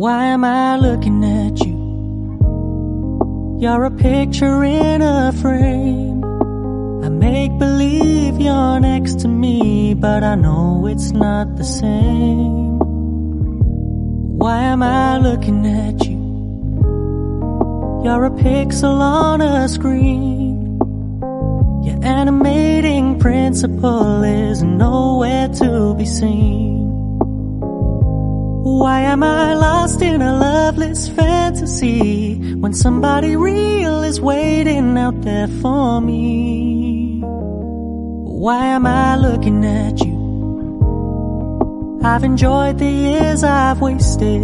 Why am I looking at you? You're a picture in a frame. I make believe you're next to me, but I know it's not the same. Why am I looking at you? You're a pixel on a screen. Your animating principle is nowhere to be seen. Why am I lost in a loveless fantasy when somebody real is waiting out there for me? Why am I looking at you? I've enjoyed the years I've wasted,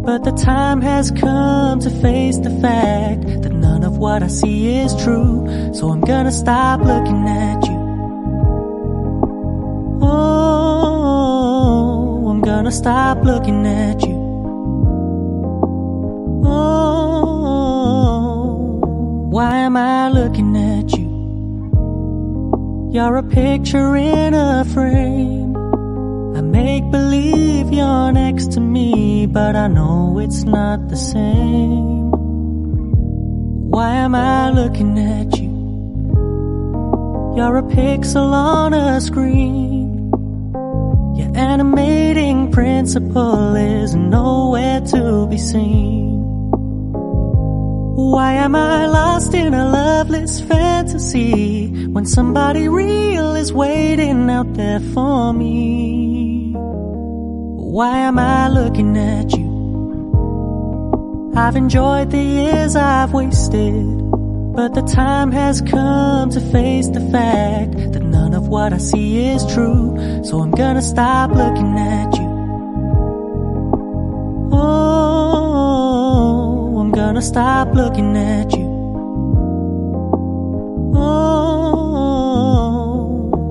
but the time has come to face the fact that none of what I see is true. So I'm gonna stop looking at you. I'm gonna stop looking at you. Why am I looking at you? You're a picture in a frame. I make believe you're next to me, but I know it's not the same. Why am I looking at you? You're a pixel on a screen. Your animating principle is nowhere to be seen. Why am I lost in a loveless fantasy when somebody real is waiting out there for me? Why am I looking at you? I've enjoyed the years I've wasted, but the time has come to face the fact that none of what I see is true. So I'm gonna stop looking at you. I'm gonna stop looking at you.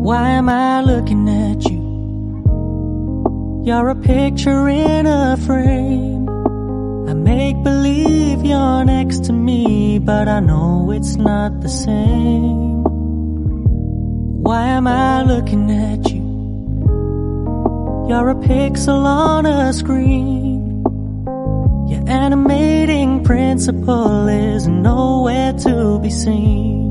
Why am I looking at you? You're a picture in a frame. I make believe you're next to me, but I know it's not the same. Why am I looking at you? You're a pixel on a screen. Your animating principle is nowhere to be seen.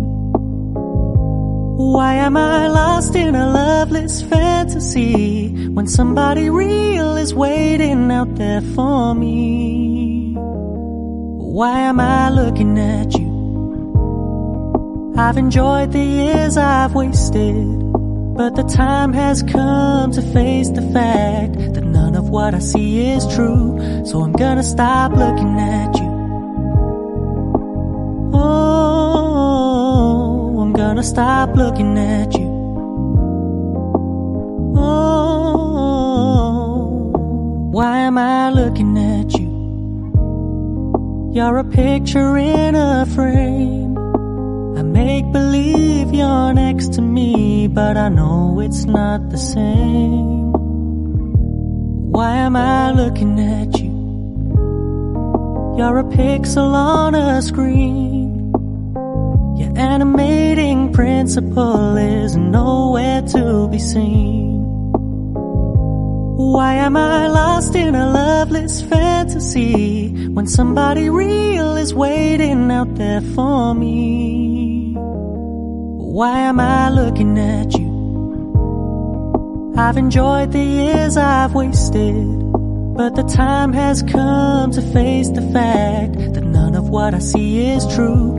Why am I lost in a loveless fantasy when somebody real is waiting out there for me? Why am I looking at you? I've enjoyed the years I've wasted, but the time has come to face the fact that none of what I see is true. So I'm gonna stop looking at you. I'm gonna stop looking at you. Why am I looking at you? You're a picture in a frame. I make believe you're next to me, but I know it's not the same. Why am I looking at you? You're a pixel on a screen. Your animating principle is nowhere to be seen. Why am I lost in a loveless fantasy when somebody real is waiting out there for me? Why am I looking at you? I've enjoyed the years I've wasted, but the time has come to face the fact that none of what I see is true.